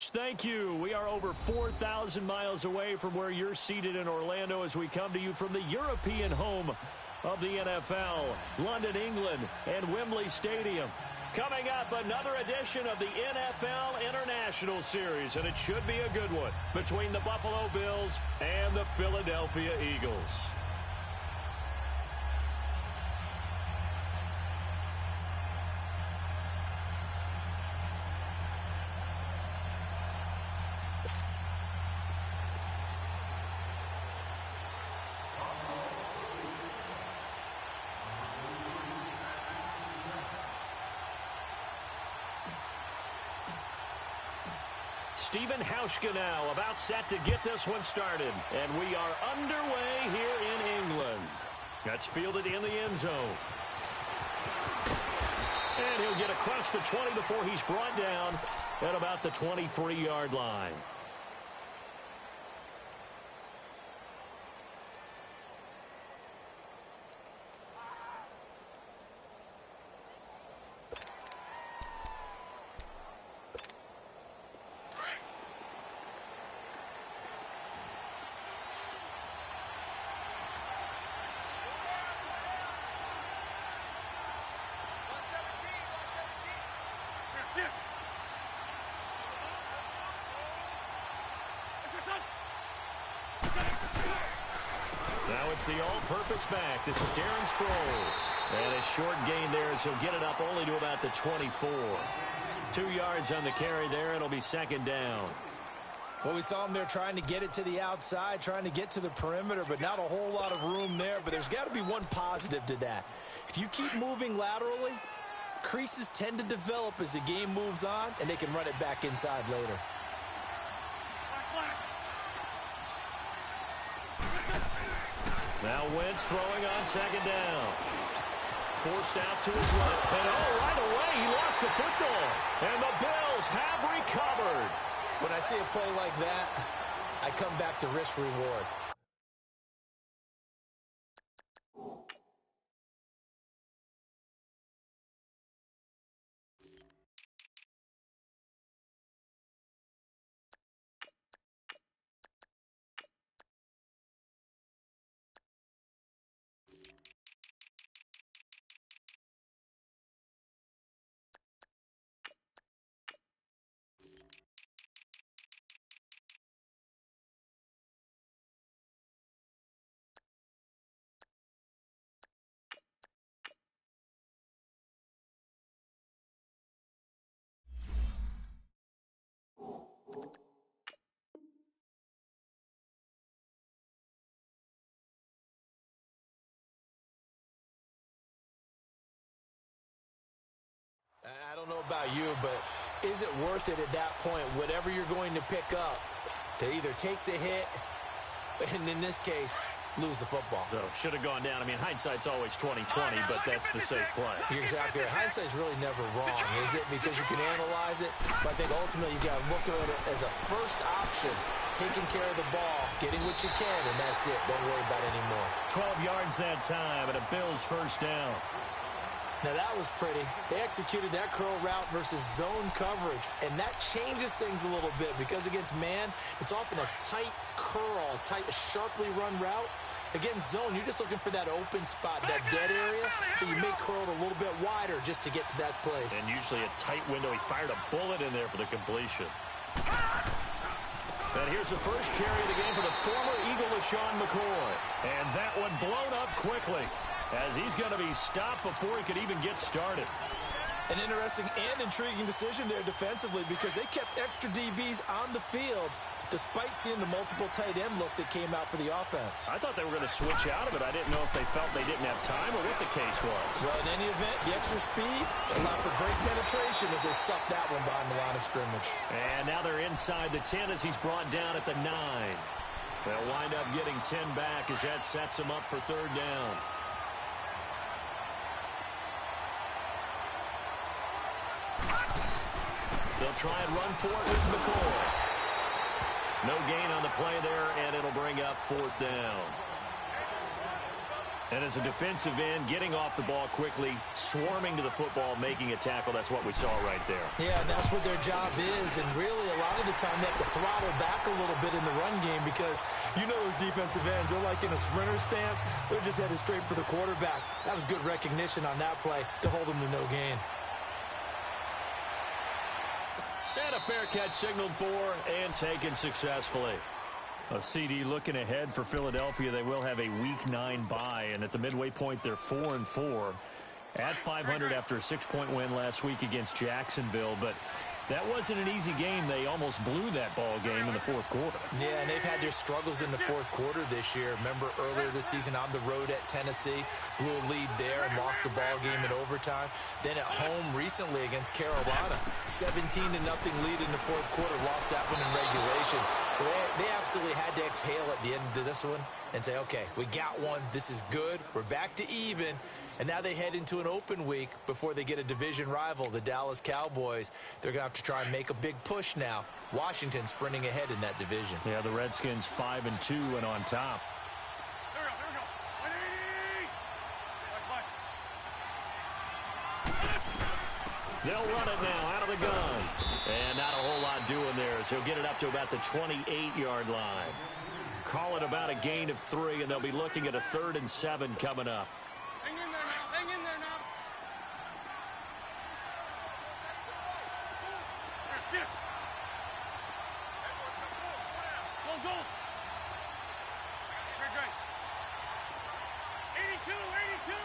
much. Thank you. We are over 4,000 miles away from where you're seated in Orlando as we come to you from the European home of the NFL, London, England, and Wembley Stadium. Coming up, another edition of the NFL International Series, and it should be a good one between the Buffalo Bills and the Philadelphia Eagles. Stephen Hauschka now about set to get this one started. And we are underway here in England. That's fielded in the end zone. And he'll get across the 20 before he's brought down at about the 23-yard line. Now it's the all-purpose back. This is Darren Sproles. And a short gain there as he'll get it up only to about the 24. 2 yards on the carry there. It'll be second down. Well, we saw him there trying to get it to the outside, trying to get to the perimeter, but not a whole lot of room there. But there's got to be one positive to that. If you keep moving laterally, creases tend to develop as the game moves on, and they can run it back inside later. Now Wentz throwing on second down. Forced out to his left. And right away, he lost the football. And the Bills have recovered. When I see a play like that, I come back to risk-reward. I don't know about you, but is it worth it at that point, whatever you're going to pick up, to either take the hit, and in this case, lose the football? So, should have gone down. I mean, hindsight's always 20/20, but that's the safe play. You're exactly right. Hindsight's really never wrong, is it? Because you can analyze it, but I think ultimately you got to look at it as a first option, taking care of the ball, getting what you can, and that's it. Don't worry about it anymore. 12 yards that time, and a Bills first down. Now, that was pretty. They executed that curl route versus zone coverage, and that changes things a little bit because against man, it's often a tight curl, tight, sharply run route. Against zone, you're just looking for that open spot, that dead area, so you may curl it a little bit wider just to get to that place. And usually a tight window. He fired a bullet in there for the completion. And here's the first carry of the game for the former Eagle, LaShawn McCoy. And that one blown up quickly, as he's going to be stopped before he could even get started. An interesting and intriguing decision there defensively because they kept extra DBs on the field despite seeing the multiple tight end look that came out for the offense. I thought they were going to switch out of it. I didn't know if they felt they didn't have time or what the case was. Well, in any event, the extra speed allowed for great penetration as they stuffed that one behind the line of scrimmage. And now they're inside the 10 as he's brought down at the 9. They'll wind up getting 10 back as that sets him up for third down. They'll try and run for it with McCoy. No gain on the play there, and it'll bring up fourth down. And as a defensive end, getting off the ball quickly, swarming to the football, making a tackle, that's what we saw right there. Yeah, and that's what their job is. And really, a lot of the time, they have to throttle back a little bit in the run game because you know those defensive ends, they're like in a sprinter stance. They're just headed straight for the quarterback. That was good recognition on that play to hold them to no gain. And a fair catch signaled for and taken successfully. A CD looking ahead for Philadelphia. They will have a Week 9 bye, and at the midway point, they're 4-4 at 500 after a 6-point win last week against Jacksonville. But that wasn't an easy game. They almost blew that ball game in the fourth quarter. Yeah, and they've had their struggles in the fourth quarter this year. Remember earlier this season on the road at Tennessee, blew a lead there and lost the ball game in overtime. Then at home recently against Carolina, 17-0 lead in the fourth quarter, lost that one in regulation. So they absolutely had to exhale at the end of this one and say, okay, we got one. This is good. We're back to even. And now they head into an open week before they get a division rival, the Dallas Cowboys. They're going to have to try and make a big push now. Washington sprinting ahead in that division. Yeah, the Redskins 5-2 and on top. They'll run it now out of the gun. And not a whole lot doing there as he'll get it up to about the 28-yard line. Call it about a gain of 3, and they'll be looking at a 3rd and 7 coming up. Hang in there now. Hang in there now. Go, go. Great, great. 82, 82.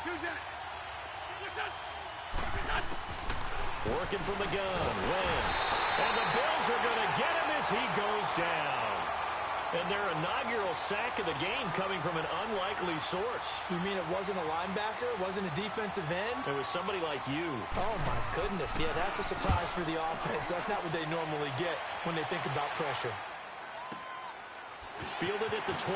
Two jet. Listen. Working from the gun, Wentz. And the Bills are going to get him as he goes down. And their inaugural sack of the game coming from an unlikely source. You mean it wasn't a linebacker? It wasn't a defensive end? It was somebody like you. Oh, my goodness. Yeah, that's a surprise for the offense. That's not what they normally get when they think about pressure. Fielded at the 20.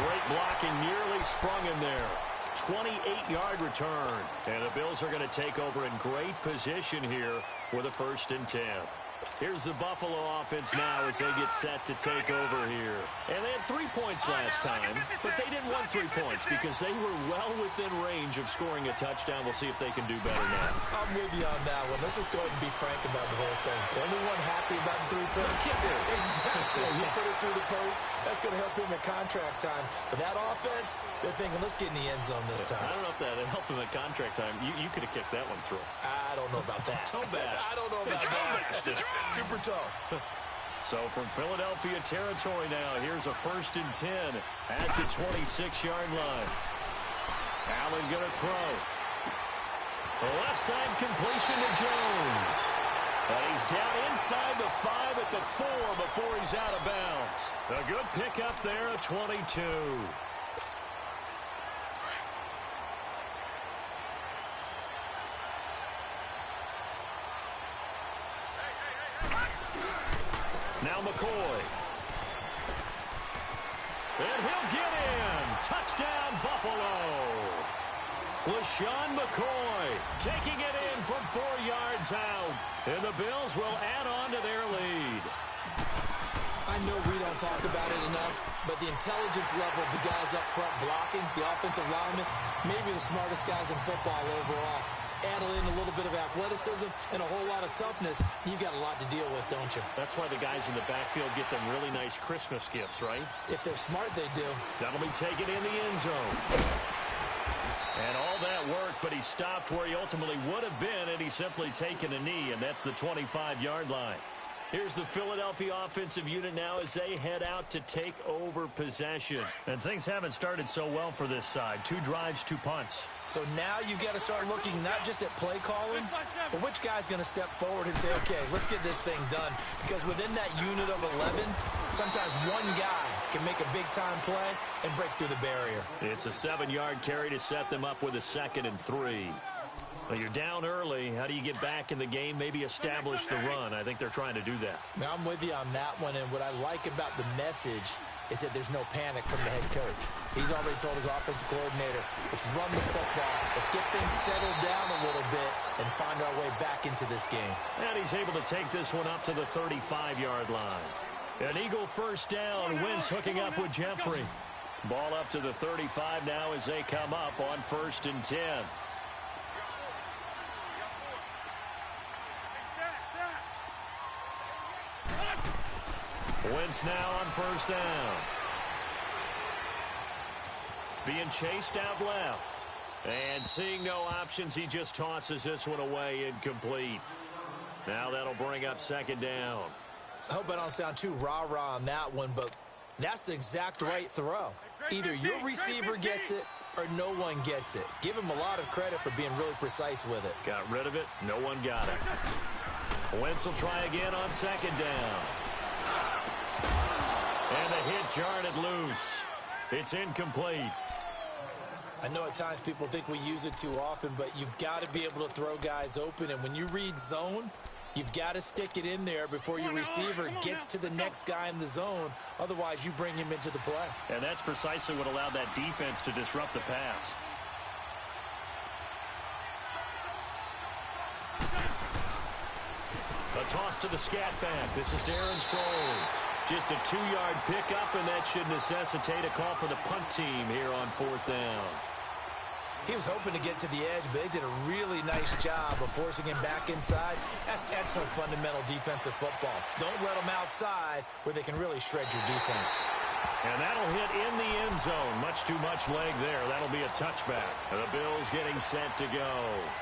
Great blocking, nearly sprung him there. 28-yard return. And the Bills are going to take over in great position here with a 1st and 10. Here's the Buffalo offense now as they get set to take over here. And they had 3 points last time, but they didn't want 3 points because they were well within range of scoring a touchdown. We'll see if they can do better now. I'm with you on that one. Let's just go ahead and be frank about the whole thing. The only one happy about the 3-point kicker. Exactly. He put it through the post. That's going to help him at contract time. But that offense, they're thinking, let's get in the end zone this time. I don't know if that helped him at contract time. You could have kicked that one through. I don't know about that. Toe bash. I don't know about that. Super toe. So from Philadelphia territory now, here's a 1st and 10 at the 26-yard line. Allen going to throw. The left side completion to Jones. But he's down inside the 5 at the 4 before he's out of bounds. A good pickup there at 22. Now McCoy. And he'll get in. Touchdown, Buffalo. LeSean McCoy taking it in from 4 yards out. And the Bills will add on to their lead. I know we don't talk about it enough, but the intelligence level of the guys up front blocking, the offensive linemen, maybe the smartest guys in football overall. Add in a little bit of athleticism and a whole lot of toughness, you've got a lot to deal with, don't you? That's why the guys in the backfield get them really nice Christmas gifts, right? If they're smart, they do. That'll be taken in the end zone. And all that work, but he stopped where he ultimately would have been had he simply taken a knee, and that's the 25-yard line. Here's the Philadelphia offensive unit now as they head out to take over possession. And things haven't started so well for this side. 2 drives, 2 punts. So now you've got to start looking not just at play calling, but which guy's going to step forward and say, okay, let's get this thing done. Because within that unit of 11, sometimes one guy can make a big-time play and break through the barrier. It's a 7-yard carry to set them up with a 2nd and 3. Well, you're down early. How do you get back in the game? Maybe establish the run. I think they're trying to do that. Now, I'm with you on that one, and what I like about the message is that there's no panic from the head coach. He's already told his offensive coordinator, let's run the football. Let's get things settled down a little bit, and find our way back into this game. And he's able to take this one up to the 35-yard line. An Eagle first down. Wentz hooking up with Jeffrey. Ball up to the 35 now as they come up on 1st and 10. Wentz now on 1st down. Being chased out left. And seeing no options, he just tosses this one away, incomplete. Now that'll bring up 2nd down. I hope I don't sound too rah-rah on that one, but that's the exact right throw. Either your receiver gets it or no one gets it. Give him a lot of credit for being really precise with it. Got rid of it. No one got it. Wentz will try again on 2nd down. And the hit jarred it loose. It's incomplete. I know at times people think we use it too often, but you've got to be able to throw guys open. And when you read zone, you've got to stick it in there before your receiver gets to the next guy in the zone. Otherwise, you bring him into the play. And that's precisely what allowed that defense to disrupt the pass. A toss to the scat back. This is Darren Sproles. Just a 2-yard pickup, and that should necessitate a call for the punt team here on 4th down. He was hoping to get to the edge, but they did a really nice job of forcing him back inside. That's excellent fundamental defensive football. Don't let them outside where they can really shred your defense. And that'll hit in the end zone. Much too much leg there. That'll be a touchback. The Bills getting set to go.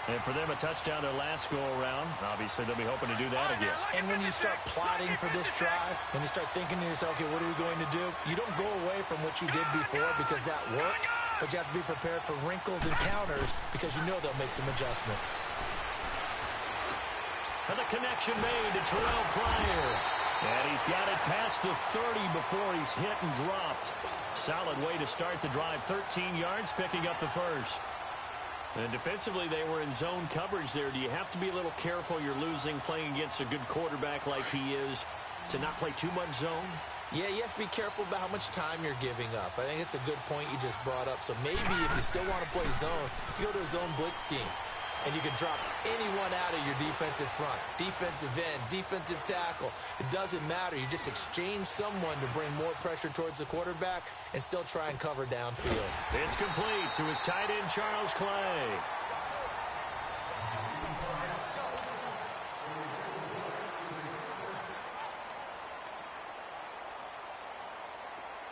And for them, a touchdown their last go-around. Obviously, they'll be hoping to do that again. And when you start plotting for this drive, when you start thinking to yourself, okay, what are we going to do? You don't go away from what you did before because that worked. But you have to be prepared for wrinkles and counters because you know they'll make some adjustments. And the connection made to Terrell Pryor. And he's got it past the 30 before he's hit and dropped. Solid way to start the drive. 13 yards, picking up the first. And defensively, they were in zone coverage there. Do you have to be a little careful? You're losing playing against a good quarterback like he is to not play too much zone? Yeah, you have to be careful about how much time you're giving up. I think it's a good point you just brought up. So maybe if you still want to play zone, you go to a zone blitz scheme. And you can drop anyone out of your defensive front. Defensive end, defensive tackle. It doesn't matter. You just exchange someone to bring more pressure towards the quarterback and still try and cover downfield. It's complete to his tight end, Charles Clay.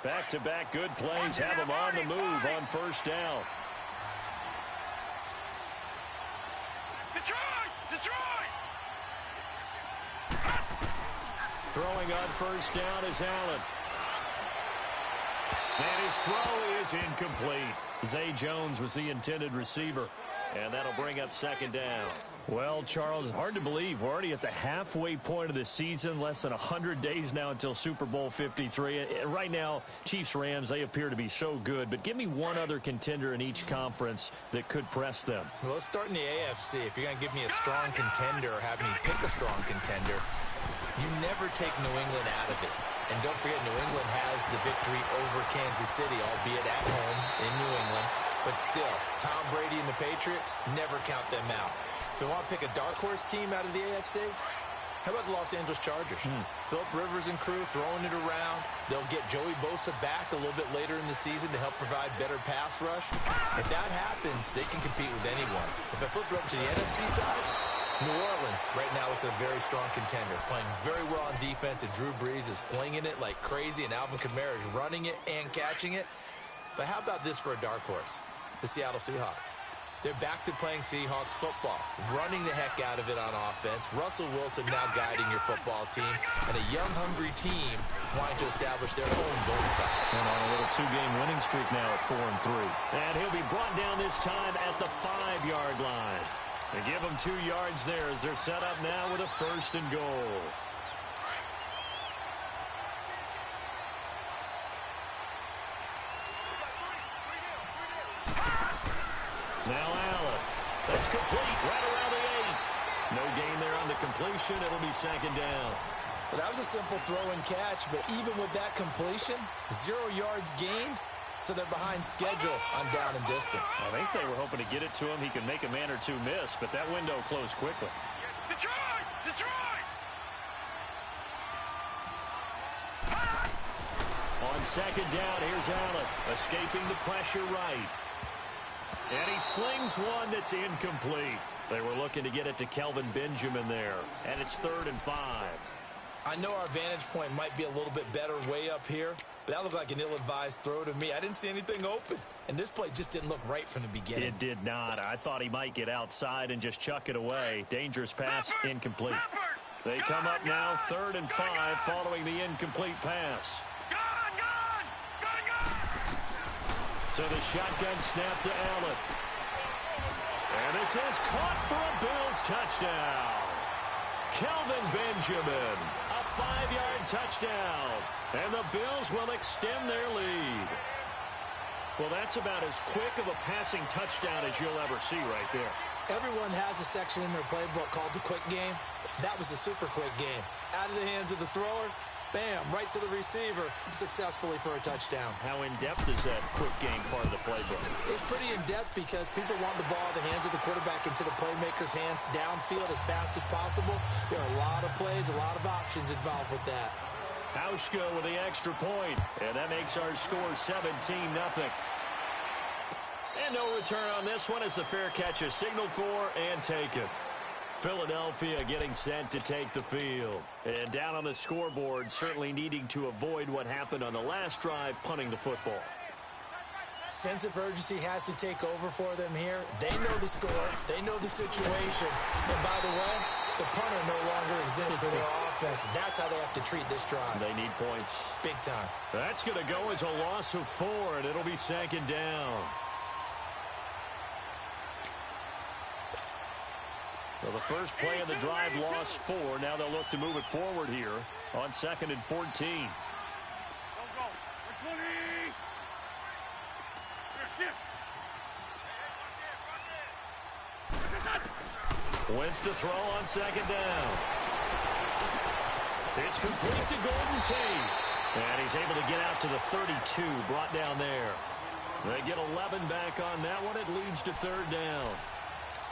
Back-to-back good plays have him on the move on 1st down. Detroit! Throwing on 1st down is Allen. And his throw is incomplete. Zay Jones was the intended receiver. And that'll bring up 2nd down. Well, Charles, hard to believe. We're already at the halfway point of the season. Less than 100 days now until Super Bowl 53. Right now, Chiefs-Rams, they appear to be so good. But give me one other contender in each conference that could press them. Well, let's start in the AFC. If you're going to give me a strong contender or have me pick a strong contender, you never take New England out of it. And don't forget, New England has the victory over Kansas City, albeit at home in New England. But still, Tom Brady and the Patriots, never count them out. If you want to pick a dark horse team out of the AFC, how about the Los Angeles Chargers? Philip Rivers and crew throwing it around. They'll get Joey Bosa back a little bit later in the season to help provide better pass rush. If that happens, they can compete with anyone. If I flip it over to the NFC side, New Orleans right now looks a very strong contender, playing very well on defense, and Drew Brees is flinging it like crazy, and Alvin Kamara is running it and catching it. But how about this for a dark horse? The Seattle Seahawks. They're back to playing Seahawks football, running the heck out of it on offense. Russell Wilson now guiding your football team, and a young, hungry team wanting to establish their own bona fide. And on a little 2-game winning streak now at 4-3. And he'll be brought down this time at the 5-yard line. They give him 2 yards there as they're set up now with a 1st and goal. Now Allen. That's complete right around the 8. No gain there on the completion. It'll be 2nd down. Well, that was a simple throw and catch, but even with that completion, 0 yards gained, so they're behind schedule on down and distance. I think they were hoping to get it to him. He could make a man or two miss, but that window closed quickly. Detroit! Detroit! On second down, here's Allen, escaping the pressure right. And he slings one that's incomplete. They were looking to get it to Kelvin Benjamin there, and it's 3rd and 5. I know our vantage point might be a little bit better way up here, but that looked like an ill-advised throw to me. I didn't see anything open, and this play just didn't look right from the beginning. It did not. I thought he might get outside and just chuck it away. Dangerous pass, incomplete. They come up now 3rd and 5 following the incomplete pass. So the shotgun snap to Allen. And this is caught for a Bills touchdown. Kelvin Benjamin, a 5-yard touchdown. And the Bills will extend their lead. Well, that's about as quick of a passing touchdown as you'll ever see right there. Everyone has a section in their playbook called the quick game. That was the super quick game. Out of the hands of the thrower, bam, right to the receiver, successfully for a touchdown. How in-depth is that quick game part of the playbook? It's pretty in-depth because people want the ball in the hands of the quarterback into the playmaker's hands downfield as fast as possible. There are a lot of plays, a lot of options involved with that. Hauschka with the extra point, and that makes our score 17-0. And no return on this one as the fair catch is signaled for and taken. Philadelphia getting set to take the field. And down on the scoreboard, certainly needing to avoid what happened on the last drive, punting the football. Sense of urgency has to take over for them here. They know the score. They know the situation. And by the way, the punter no longer exists for their offense. That's how they have to treat this drive. They need points. Big time. That's going to go as a loss of 4, and it'll be 2nd down. Well, the first play of the drive lost 4. Now they'll look to move it forward here on 2nd and 14. Go, go. 20. Wentz to throw on 2nd down. It's complete to Golden Tate. And he's able to get out to the 32, brought down there. They get 11 back on that one. It leads to 3rd down.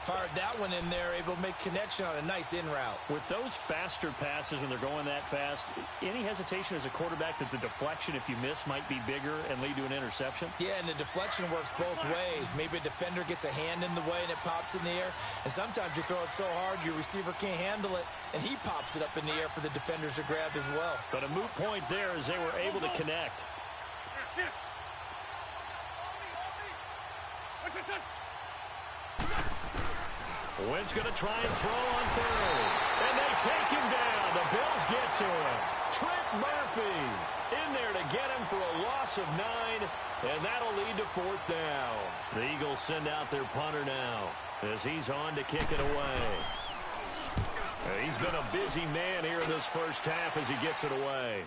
Fired that one in there, able to make connection on a nice in route. With those faster passes and they're going that fast, any hesitation as a quarterback that the deflection, if you miss, might be bigger and lead to an interception? Yeah, and the deflection works both ways. Maybe a defender gets a hand in the way and it pops in the air. And sometimes you throw it so hard your receiver can't handle it, and he pops it up in the air for the defenders to grab as well. But a moot point there as they were able to connect. Wentz going to try and throw on 3rd. And they take him down. The Bills get to him. Trent Murphy in there to get him for a loss of 9. And that'll lead to 4th down. The Eagles send out their punter now as he's on to kick it away. He's been a busy man here in this first half as he gets it away.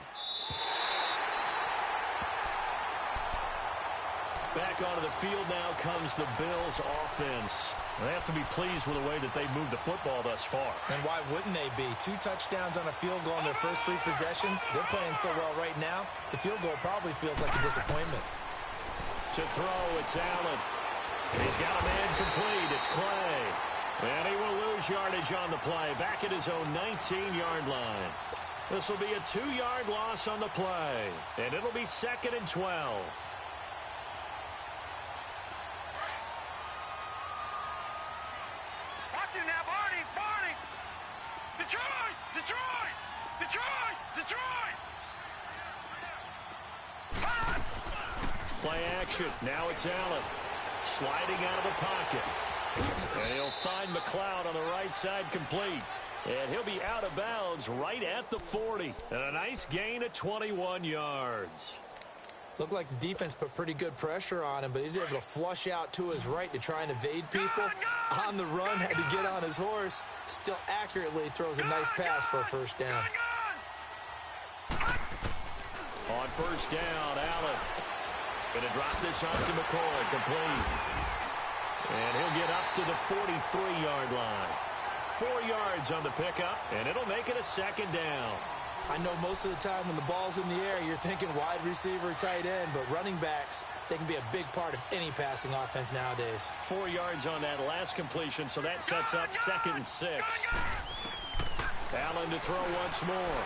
Back onto the field now comes the Bills offense. They have to be pleased with the way that they moved the football thus far. And why wouldn't they be? 2 touchdowns on a field goal in their first 3 possessions. They're playing so well right now, the field goal probably feels like a disappointment. To throw, it's Allen. He's got a man complete. It's Clay. And he will lose yardage on the play. Back at his own 19-yard line. This will be a 2-yard loss on the play. And it'll be 2nd and 12. Now, Barney, Barney! Detroit! Detroit! Detroit! Detroit! Play action. Now it's Allen. Sliding out of the pocket. And he'll find McLeod on the right side complete. And he'll be out of bounds right at the 40. And a nice gain of 21 yards. Looked like the defense put pretty good pressure on him, but he's able to flush out to his right to try and evade people. On the run, had to get on his horse. Still accurately throws a nice pass for a 1st down. On 1st down, Allen. Going to drop this off to McCoy, complete. And he'll get up to the 43-yard line. 4 yards on the pickup, and it'll make it a 2nd down. I know most of the time when the ball's in the air, you're thinking wide receiver, tight end, but running backs, they can be a big part of any passing offense nowadays. 4 yards on that last completion, so that sets up 2nd and 6. Allen to throw once more.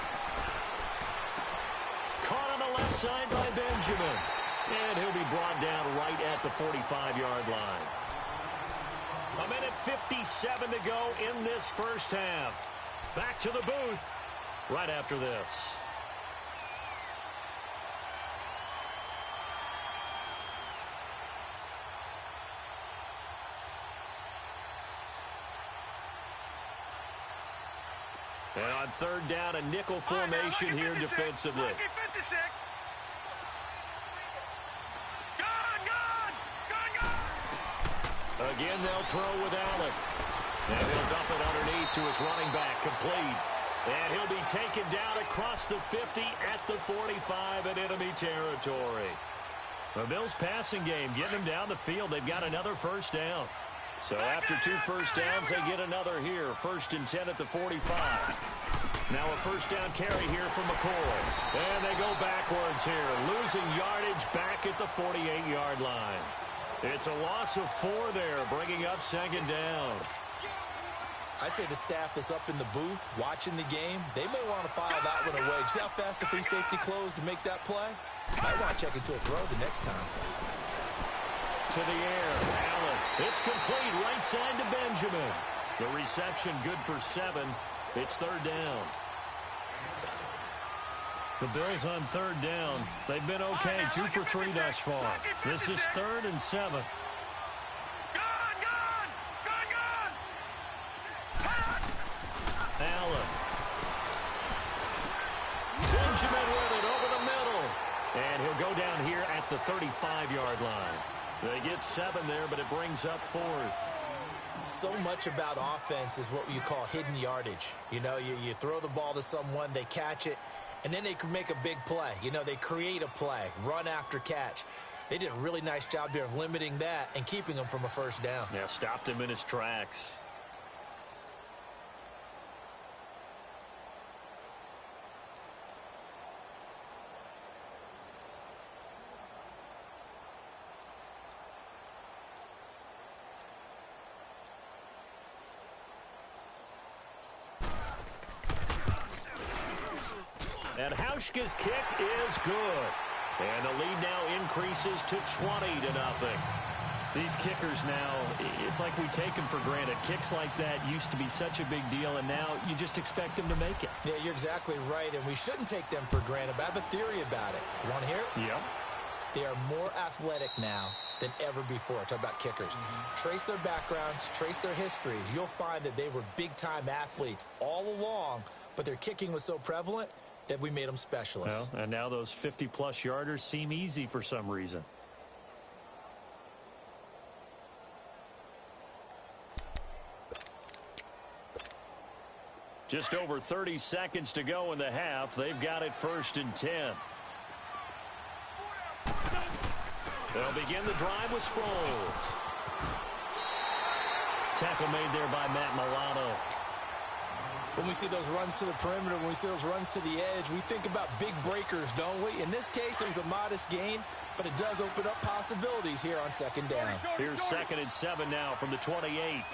Caught on the left side by Benjamin. And he'll be brought down right at the 45-yard line. 1:57 to go in this first half. Back to the booth right after this. And on 3rd down, a nickel formation here defensively. Again, they'll throw with Allen. And he'll dump it underneath to his running back, complete. And he'll be taken down across the 50 at the 45 in enemy territory. The Bills passing game, getting them down the field. They've got another first down. So after 2 first downs, they get another here. 1st and 10 at the 45. Now a first down carry here from McCoy. And they go backwards here, losing yardage back at the 48-yard line. It's a loss of 4 there, bringing up 2nd down. I'd say the staff that's up in the booth watching the game, they may want to file that one away. See how fast the free safety closed to make that play? Might want to check into a throw the next time. To the air, Allen. It's complete, right side to Benjamin. The reception good for 7. It's 3rd down. The Bills on 3rd down. They've been okay, 2 for 3 thus far. This is 3rd and 7. Allen. Benjamin with it over the middle. And he'll go down here at the 35-yard line. They get 7 there, but it brings up 4th. So much about offense is what you call hidden yardage. You know, you throw the ball to someone, they catch it, and then they can make a big play. You know, they create a play, run after catch. They did a really nice job there of limiting that and keeping him from a first down. Yeah, stopped him in his tracks. And Hauschka's kick is good. And the lead now increases to 20-0. These kickers now, it's like we take them for granted. Kicks like that used to be such a big deal, and now you just expect them to make it. Yeah, you're exactly right, and we shouldn't take them for granted. But I have a theory about it. You want to hear it? Yep. They are more athletic now than ever before. Talk about kickers. Trace their backgrounds, trace their histories. You'll find that they were big-time athletes all along, but their kicking was so prevalent that we made them specialists. Well, and now those 50-plus yarders seem easy for some reason. Just over 30 seconds to go in the half. They've got it 1st and 10. They'll begin the drive with Sproles. Tackle made there by Matt Milano. When we see those runs to the perimeter, when we see those runs to the edge, we think about big breakers, don't we? In this case, it was a modest gain, but it does open up possibilities here on 2nd down. Here's 2nd and 7 now from the 28.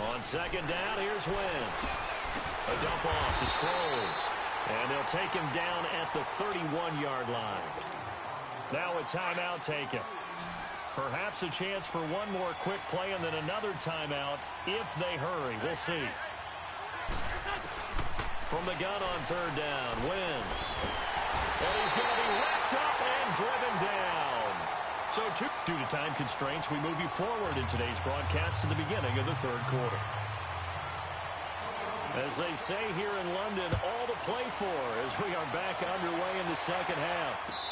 On 2nd down, here's Wentz. A dump off to Sproles. And they'll take him down at the 31-yard line. Now a timeout taken. Perhaps a chance for one more quick play and then another timeout if they hurry. We'll see. From the gun on 3rd down, Wentz. And he's going to be wrapped up and driven down. So due to time constraints, we move you forward in today's broadcast to the beginning of the 3rd quarter. As they say here in London, all to play for as we are back underway in the 2nd half.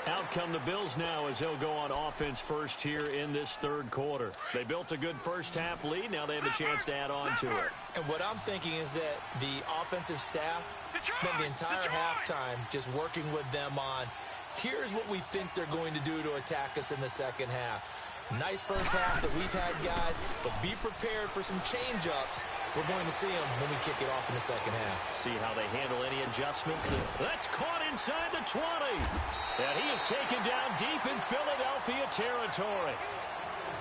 Out come the Bills now as they'll go on offense first here in this 3rd quarter. They built a good first half lead. Now they have a chance to add on to it. And what I'm thinking is that the offensive staff spent the entire halftime just working with them on, here's what we think they're going to do to attack us in the 2nd half. Nice first half that we've had, guys, but be prepared for some change-ups. We're going to see them when we kick it off in the second half. See how they handle any adjustments. That's caught inside the 20. And he is taken down deep in Philadelphia territory.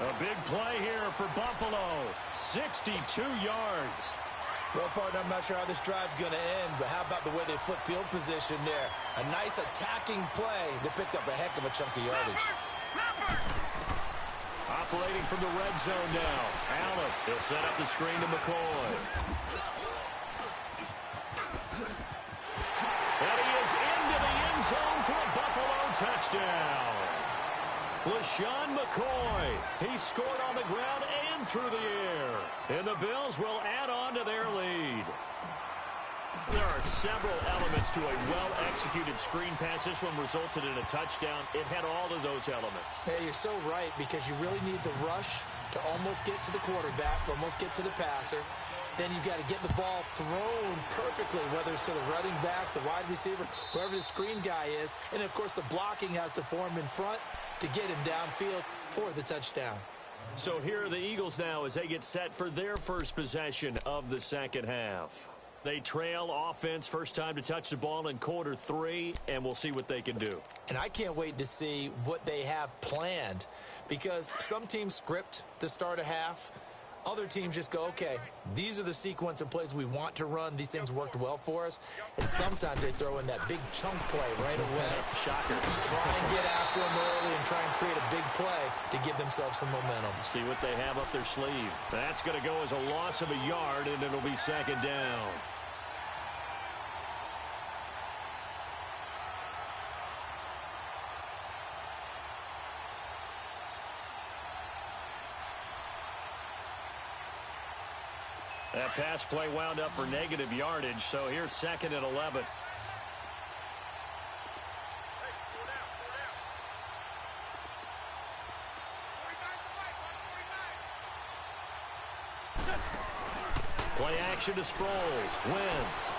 A big play here for Buffalo. 62 yards. Well, partner, I'm not sure how this drive's going to end, but how about the way they flip field position there? A nice attacking play that picked up a heck of a chunk of yardage. Operating from the red zone now. Allen, he'll set up the screen to McCoy. And he is into the end zone for a Buffalo touchdown. LaShawn McCoy, he scored on the ground and through the air. And the Bills will add on to their lead. There are several elements to a well-executed screen pass. This one resulted in a touchdown. It had all of those elements. Hey, you're so right, because you really need the rush to almost get to the quarterback, almost get to the passer. Then you've got to get the ball thrown perfectly, whether it's to the running back, the wide receiver, whoever the screen guy is. And, of course, the blocking has to form in front to get him downfield for the touchdown. So here are the Eagles now as they get set for their first possession of the second half. They trail offense, first time to touch the ball in quarter 3, and we'll see what they can do. And I can't wait to see what they have planned, because some teams script to start a half. Other teams just go, okay, these are the sequence of plays we want to run. These things worked well for us. And sometimes they throw in that big chunk play right away. Shocker. Try and get after them early and try and create a big play to give themselves some momentum. See what they have up their sleeve. That's going to go as a loss of a yard, and it'll be second down. That pass play wound up for negative yardage, so here's second and 11. Play action to Sproles. Wentz.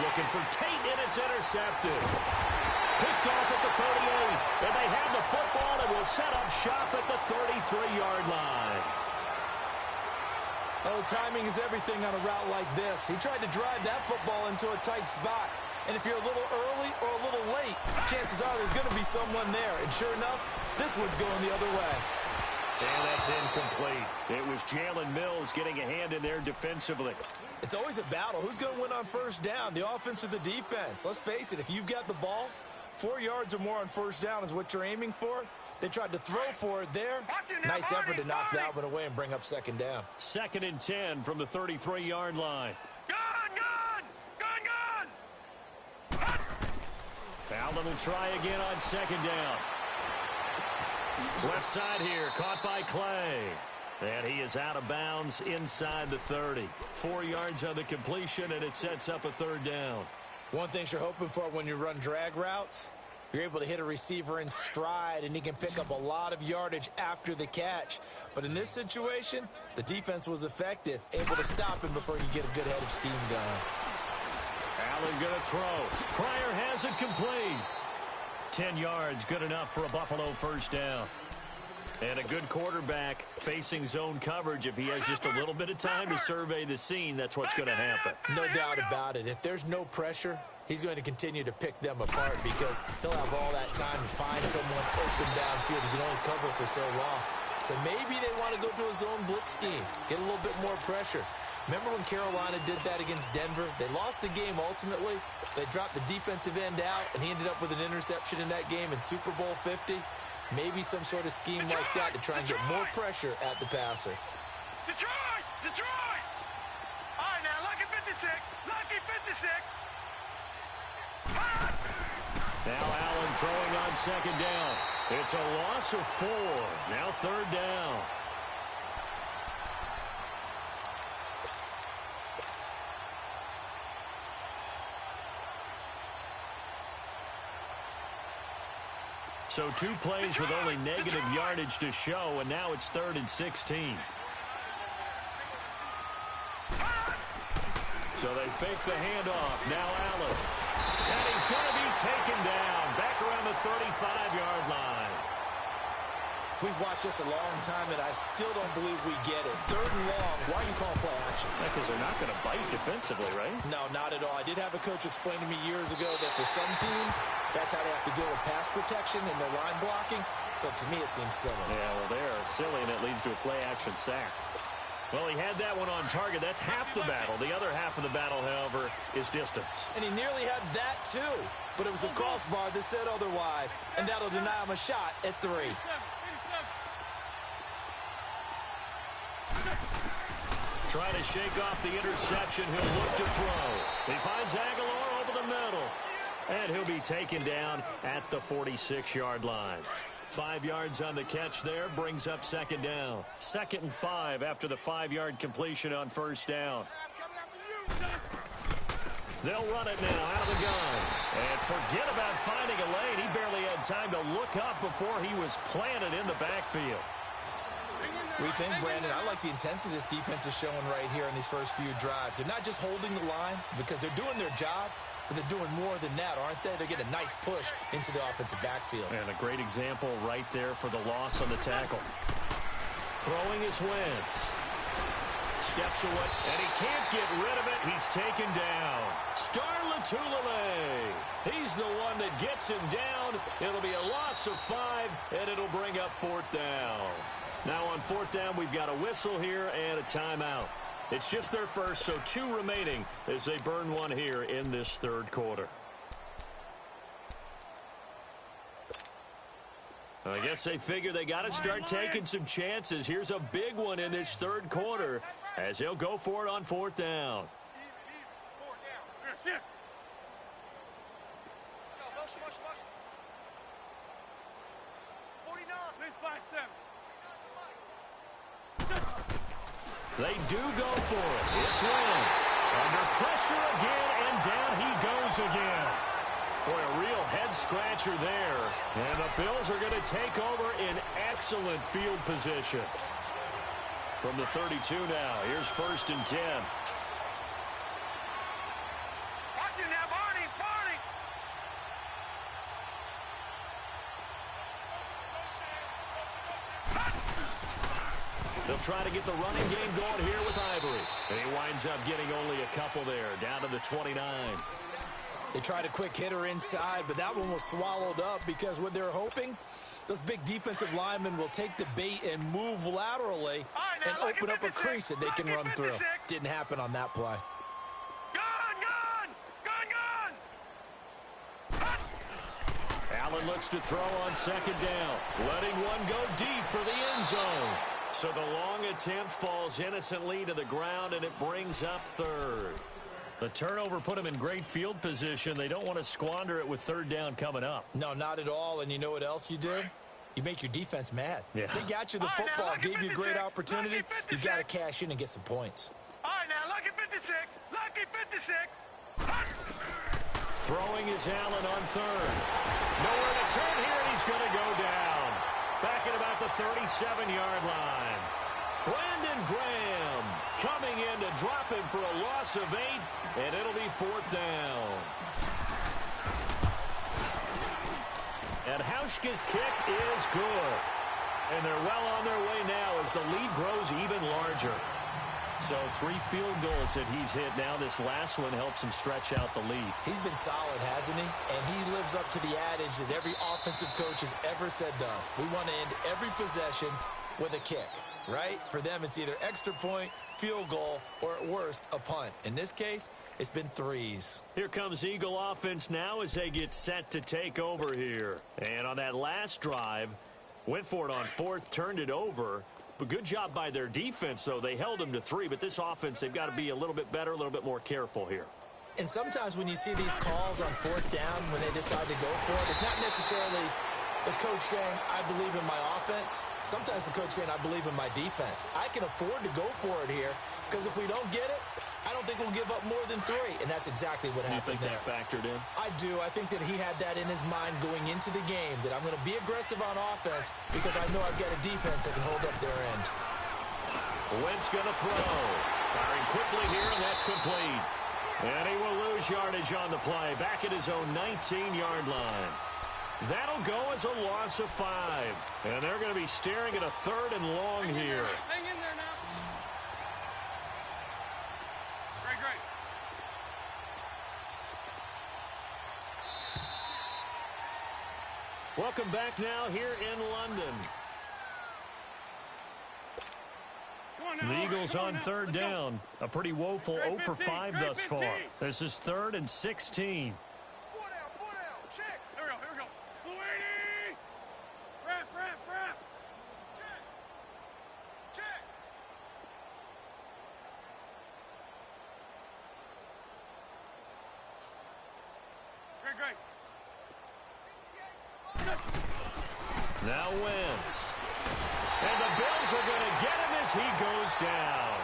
Looking for Tate, and it's intercepted. Picked off at the 38, and they have the football and will set up shop at the 33-yard line. Oh, timing is everything on a route like this. He tried to drive that football into a tight spot. And if you're a little early or a little late, chances are there's going to be someone there. And sure enough, this one's going the other way. And that's incomplete. It was Jalen Mills getting a hand in there defensively. It's always a battle. Who's going to win on first down, the offense or the defense? Let's face it, if you've got the ball, 4 yards or more on first down is what you're aiming for. They tried to throw for it there. Nice effort to knock that one away and bring up second down. Second and 10 from the 33-yard line. Allen will try again on second down. Left side here, caught by Clay. And he is out of bounds inside the 30. 4 yards on the completion, and it sets up a third down. One thing you're hoping for when you run drag routes, you're able to hit a receiver in stride, and he can pick up a lot of yardage after the catch. But in this situation, the defense was effective, able to stop him before you get a good head of steam going. Allen going to throw. Pryor has it complete. 10 yards, good enough for a Buffalo first down. And a good quarterback facing zone coverage. If he has just a little bit of time to survey the scene, that's what's going to happen. No doubt about it. If there's no pressure, he's going to continue to pick them apart because he'll have all that time to find someone open downfield. He can only cover for so long. So maybe they want to go to a zone blitz scheme, get a little bit more pressure. Remember when Carolina did that against Denver? They lost the game ultimately. They dropped the defensive end out, and he ended up with an interception in that game in Super Bowl 50. Maybe some sort of scheme like that to try and get more pressure at the passer. Detroit! Detroit! All right, now, lucky 56. Lucky 56. Now Allen throwing on second down. It's a loss of 4. Now third down. So 2 plays with only negative yardage to show, and now it's 3rd and 16. So they fake the handoff. Now Allen. And he's going to be taken down back around the 35-yard line. We've watched this a long time, and I still don't believe we get it. 3rd and long. Why are you calling play action? Because they're not going to bite defensively, right? No, not at all. I did have a coach explain to me years ago that for some teams, that's how they have to deal with pass protection and their line blocking. But to me, it seems silly. Yeah, well, they're silly, and it leads to a play-action sack. Well, he had that one on target. That's half the battle. The other half of the battle, however, is distance. And he nearly had that, too. But it was the crossbar that said otherwise. And that'll deny him a shot at 3. Trying to shake off the interception. He'll look to throw. He finds Aguilar over the middle. And he'll be taken down at the 46-yard line. 5 yards on the catch there, brings up 2nd down. 2nd and 5 after the 5-yard completion on 1st down. They'll run it now out of the gun. And forget about finding a lane. He barely had time to look up before he was planted in the backfield. We think, Brandon, I like the intensity this defense is showing right here in these first few drives. They're not just holding the line because they're doing their job, but they're doing more than that, aren't they? They're getting a nice push into the offensive backfield. And a great example right there for the loss on the tackle. Throwing is Wentz. Steps away, and he can't get rid of it. He's taken down. Star Lotulelei. He's the one that gets him down. It'll be a loss of 5, and it'll bring up 4th down. Now on 4th down, we've got a whistle here and a timeout. It's just their first, so 2 remaining as they burn one here in this 3rd quarter. I guess they figure they got to start taking some chances. Here's a big one in this 3rd quarter as he'll go for it on 4th down. They do go for it. It's Wentz. Under pressure again, and down he goes again. Boy, a real head-scratcher there. And the Bills are going to take over in excellent field position. From the 32 now, here's 1st and 10. Watch it now, Barney, Barney. They'll try to get the running game going here with Ivory. And he winds up getting only a couple there, down to the 29. They tried a quick hitter inside, but that one was swallowed up because what they're hoping, those big defensive linemen will take the bait and move laterally and open up a crease that they can run through. Didn't happen on that play. Allen looks to throw on 2nd down, letting one go deep for the end zone. So the long attempt falls innocently to the ground, and it brings up 3rd. The turnover put them in great field position. They don't want to squander it with 3rd down coming up. No, not at all. And you know what else you do? You make your defense mad. Yeah. They got you the football, gave you a great opportunity. You got to cash in and get some points. All right, now, lucky 56. Lucky 56. Throwing is Allen on 3rd. Nowhere to turn here, and he's going to go down. Back at about the 37-yard line. Brandon Graham coming in to drop him for a loss of 8, and it'll be 4th down. And Hauschka's kick is good. And they're well on their way now as the lead grows even larger. So 3 field goals that he's hit now. This last one helps him stretch out the lead. He's been solid, hasn't he? And he lives up to the adage that every offensive coach has ever said to us. We want to end every possession with a kick, right? For them, it's either extra point, field goal, or at worst, a punt. In this case, it's been 3s. Here comes Eagle offense now as they get set to take over here. And on that last drive, went for it on 4th, turned it over. But good job by their defense, though. They held them to 3, but this offense, they've got to be a little bit better, a little bit more careful here. And sometimes when you see these calls on 4th down, when they decide to go for it, it's not necessarily the coach saying, I believe in my offense. Sometimes the coach saying, I believe in my defense. I can afford to go for it here because if we don't get it, I don't think we'll give up more than 3. And that's exactly what happened there. You think that factored in? I do. I think that he had that in his mind going into the game, that I'm going to be aggressive on offense because I know I've got a defense that can hold up their end. Wentz going to throw. Firing quickly here, and that's complete. And he will lose yardage on the play. Back at his own 19-yard line. That'll go as a loss of 5. And they're going to be staring at a 3rd and long here. Hang in there now. Great. Welcome back now here in London. The Eagles on 3rd down. A pretty woeful 0 for 5 thus far. This is 3rd and 16. Check. Here we go. Louie! Wrap. Check. Great. Now Wentz. And the Bills are going to get him as he goes down.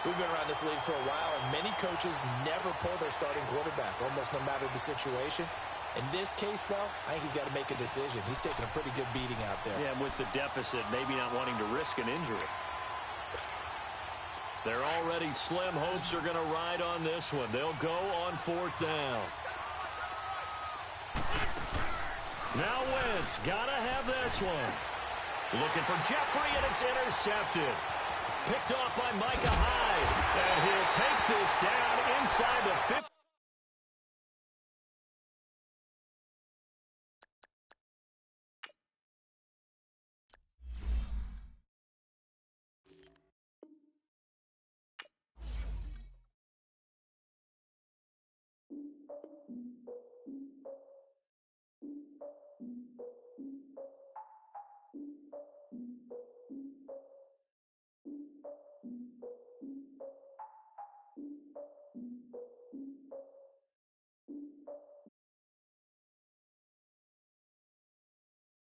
We've been around this league for a while, and many coaches never pull their starting quarterback, almost no matter the situation. In this case, though, I think he's got to make a decision. He's taking a pretty good beating out there. Yeah, and with the deficit, maybe not wanting to risk an injury. Their already slim hopes are going to ride on this one. They'll go on 4th down. Now Wentz, gotta have this one. Looking for Jeffrey, and it's intercepted. Picked off by Micah Hyde. And he'll take this down inside the 50.